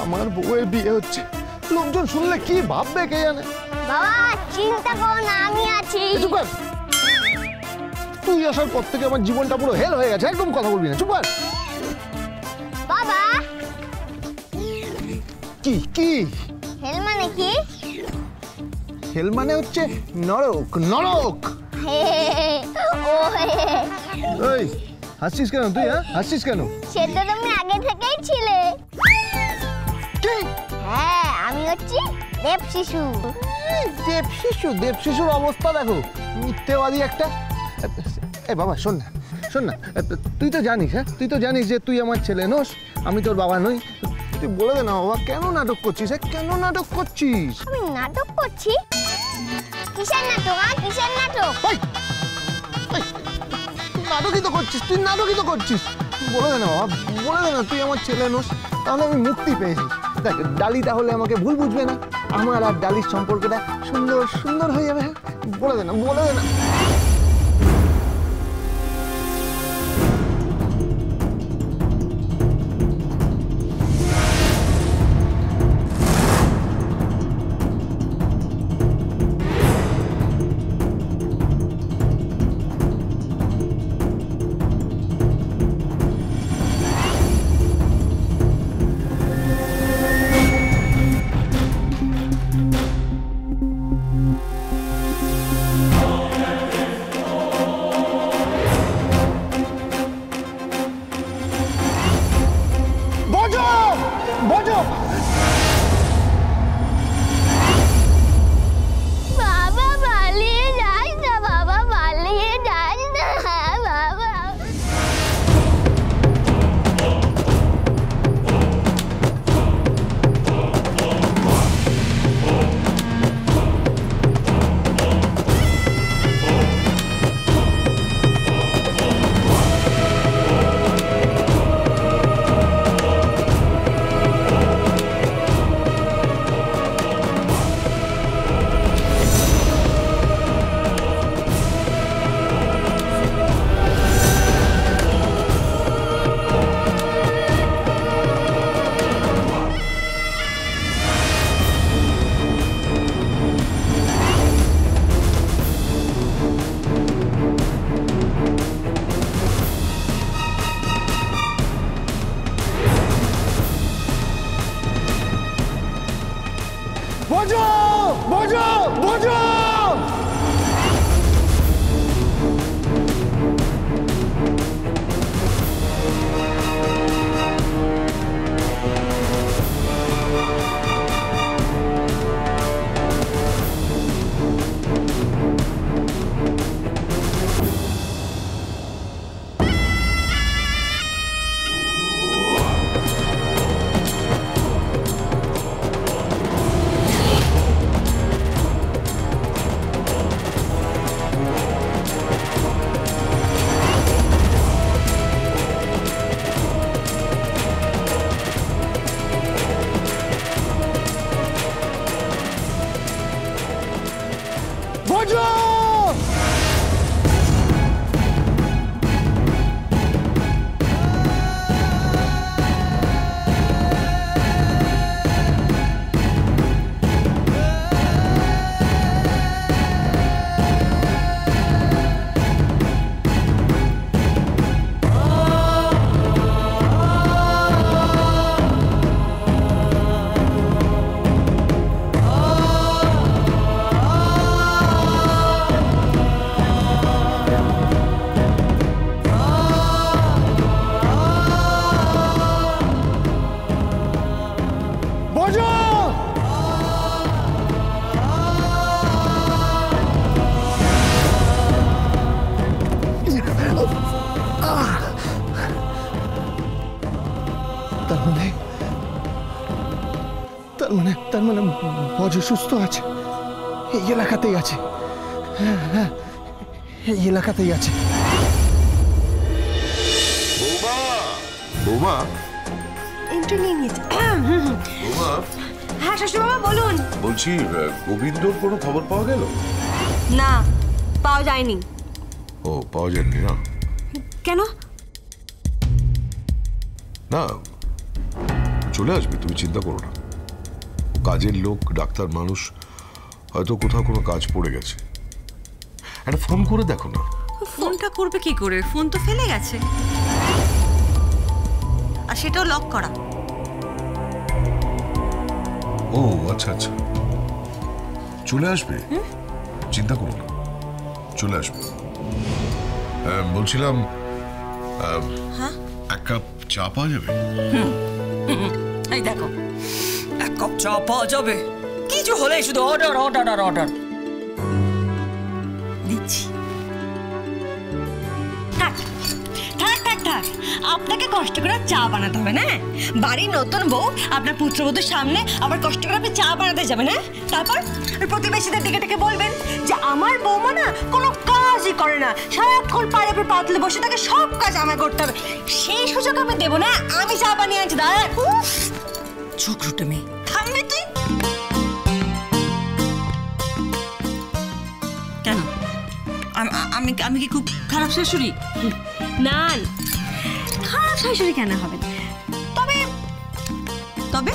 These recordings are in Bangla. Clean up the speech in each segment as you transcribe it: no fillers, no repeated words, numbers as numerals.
আমার বউয়ের বিয়ে হচ্ছে, লোকজন শুনলে কি ভাববে কে জানে। বাবা চিন্তা করো না, আমি আছি। চুপ কর, তুই আসার পর থেকে আমার জীবনটা পুরো হেল হয়ে গেছে, একদম কথা বলবি না, চুপ কর। বাবা কি কি হেল মানে কি? হেল মানে হচ্ছে নরক, নরক। ও এই হাসছিস কেন তুই? হ্যাঁ হাসছিস কেন? সেটা তুমি আগে থেকেই ছিলে। কি? হ্যাঁ আমি হচ্ছি দেব শিশু। দেব শিশু? দেব শিশুর অবস্থা দেখো, মিথ্যেবাদী একটা। এ বাবা শোন না, শোন না, তুই তো জানিস, হ্যাঁ তুই তো জানিস যে তুই আমার ছেলে নোস, আমি তোর বাবা নই। তুই বলে দে না বাবা, কেন নাটক করছিস? কেন নাটক করছিস? আমি নাটক করছি? কিসের নাটক? কিসের নাটক? নাটকই তো করছিস, তুই নাটকই তো করছিস। বলে দে না বাবা, বলে দে না তুই আমার ছেলে নোস, তাহলে আমি মুক্তি পেয়েছি। দেখ ডালি তাহলে আমাকে ভুল বুঝবে না, আমার আর ডালির সম্পর্কটা সুন্দর সুন্দর হয়ে যাবে। বলে দে না, বলে দে না। বাবা পালিয়ে যাস না, বাবা পালিয়ে যাস না বাবা। বোঝো বোঝো বোঝো। বোঝো বোঝো। তার মানে বজ সুস্থ আছে, এই এলাকাতেই আছে। হ্যাঁ হ্যাঁ এই এলাকাতেই আছে। বৌমা, বৌমা, একটু নিয়ে নিয়েছে। বৌমা, হ্যাঁ শ্বশুর বাবা বলুন। বলছি গোবিন্দর কোনো খবর পাওয়া গেল? না পাওয়া যায়নি। ও পাওয়া যায়নি না? কেন? না চলে আসবে, তুমি চিন্তা করো না। কাজের লোক, ডাক্তার মানুষ, হয়তো কোথাও কোনো কাজ পড়ে গেছে। একটা ফোন করে দেখো না। ফোনটা করবে কি করে? ফোন তো ফেলে গেছে, আর সেটাও লক করা। ও আচ্ছা আচ্ছা, চলে আসবে, চিন্তা করো না, চলে আসবে। বলছিলাম এক কাপ চা পাওয়া যাবে? এই দেখো, এক কাপ চা পাওয়া যাবে, কিছু হলে শুধু অর্ডার অর্ডার আর অর্ডার দিচ্ছি। থাক থাক থাক থাক, আপনাকে কষ্ট করে চা বানাতে হবে না? বাড়ির নতুন বউ আপনার পুত্রবধূর সামনে আবার কষ্ট করে আপনি চা বানাতে যাবেন, হ্যাঁ? তারপর প্রতিবেশীদের দিকে থেকে বলবেন যে আমার বৌমা না কোনো কাজই করে না, সারাক্ষণ পাড়ে পর পাতলে বসে থাকে, সব কাজ আমায় করতে হবে। সেই সুযোগ আমি দেবো না, আমি চা বানিয়ে আনছি। দাঁড়া, চোখ রুটে মেয়ে, থামবি তুই? কেন? আমি আমি কি খুব খারাপ শাশুড়ি? না, খারাপ শাশুড়ি কেন হবেন? তবে তবে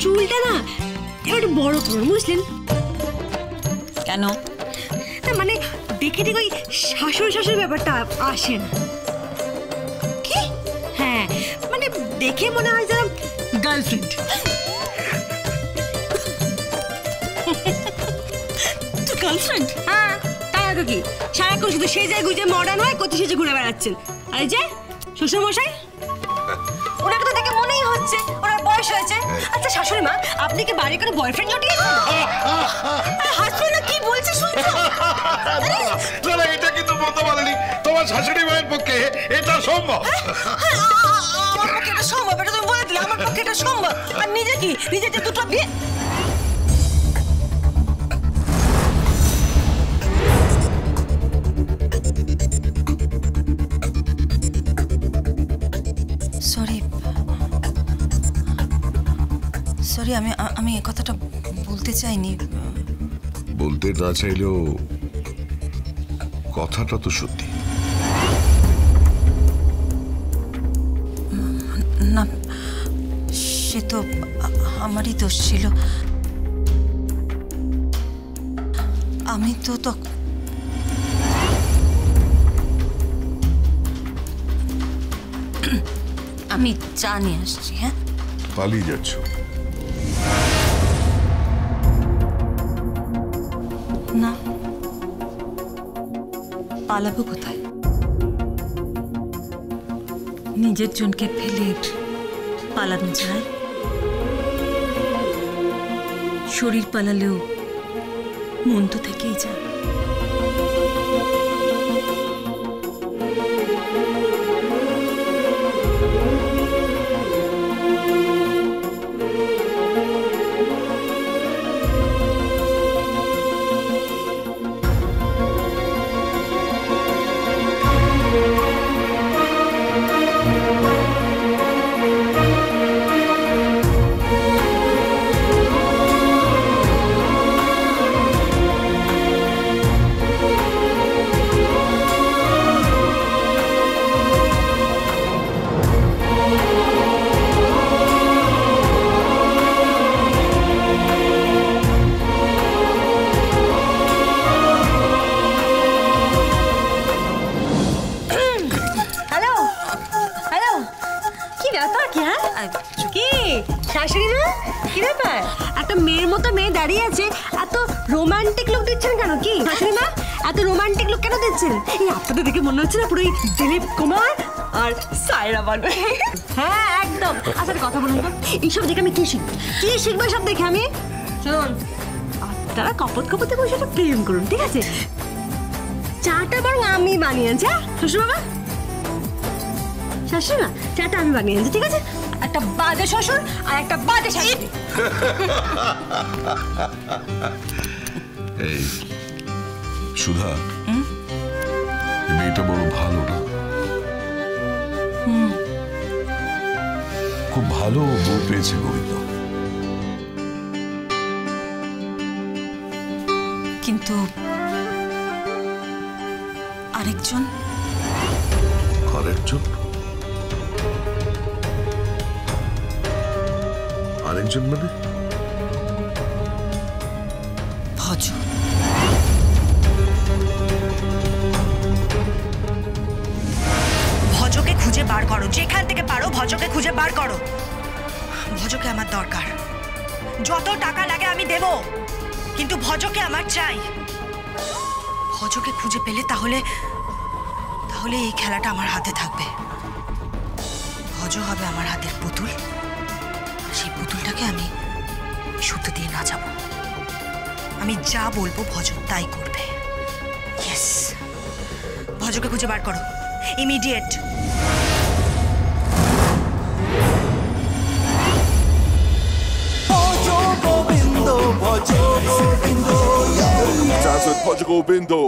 চুলটা না একটু বড় করুন, বুঝলেন? কেন? না মানে দেখে ঠিক ওই শাশুড়ি শাশুড়ি ব্যাপারটা আসে না। কি? হ্যাঁ, মানে দেখে মনে হয় যেন গার্লফ্রেন্ড। তুই গার্লফ্রেন্ড? হ্যাঁ, তাই না তো কি? সারাক্ষণ শুধু সেজে গুজে মডার্ন হয়, কোথায় সেজে ঘুরে বেড়াচ্ছেন। আর এই যে শ্বশুরমশাই, ওনাকে তো দেখে মনেই হচ্ছে ওনার বয়স হয়েছে। আচ্ছা শাশুড়ি মা, আপনি কি বাড়ি করে বয়ফ্রেন্ড জটিয়েছেন? হাসছো না, কি বলছে শুনছো? এটা কিন্তু বলতে পারেনি, তোমার শাশুড়ি মায়ের পক্ষে এটা সম্ভব। আমার পক্ষে এটা সম্ভব, এটা তুমি বলে দিলে। আমার পক্ষে এটা সম্ভব। আর নিজে কি, নিজে যে দুটো বিয়ে। সরি সরি, আমি এই কথাটা বলতে চাইনি। বলতে না চাইলেও কথাটা তো সত্যি। না, সে তো আমারই দোষ ছিল। আমি তো আমি চা নিয়ে আসছি। হ্যাঁ, পালিয়ে যাচ্ছ? না, পালাবো কোথায়? নিজের জনকে ফেলে পালানো যায়? শরীর পালালেও মন তো থেকেই যায়। শাশুড়ি মা, কি ব্যাপার? একটা মেয়ের মতো মেয়ে দাঁড়িয়ে আছে, এত রোমান্টিক লুক দিচ্ছেন কেন? কি শাশুড়ি মা, এত রোমান্টিক লুক কেন দিচ্ছেন? এই আপনাদের দেখে মনে হচ্ছে না পুরো দিলীপ কুমার আর সায়রা বানু। হ্যাঁ একদম। আচ্ছা কথা বলুন তো, এইসব দেখে আমি কি শিখবো? কি শিখবো সব দেখে আমি? শুনুন, আপনারা কপত কপতে বসে একটা প্রেম করুন, ঠিক আছে? চাটা বরং আমি বানিয়ে আনছি। হ্যাঁ শ্বশুর বাবা, শাশুড়ি মা, চাটা আমি বানিয়ে আনছি, ঠিক আছে? একটা বাজে শ্বশুর আর একটা বাজে শাশুড়ি। এই সুধা, মেয়েটা বড় ভালো না? খুব ভালো বউ পেয়েছে গোবিন্দ। কিন্তু আরেকজন আরেকজন মানে? ভজ। ভজকে খুঁজে বার করো, যেখান থেকে পারো ভজকে খুঁজে বার করো। ভজকে আমার দরকার, যত টাকা লাগে আমি দেব, কিন্তু ভজকে আমার চাই। ভজকে খুঁজে পেলে তাহলে তাহলে এই খেলাটা আমার হাতে থাকবে। ভজ হবে আমার হাতের পুতুল, সেই পুতুলটাকে আমি সুতো দিয়ে নাচাবো। আমি যা বলবো ভজ তাই করবে। ইয়েস, ভজকে খুঁজে বার করো, immediate. Dance with Portugal Bindo.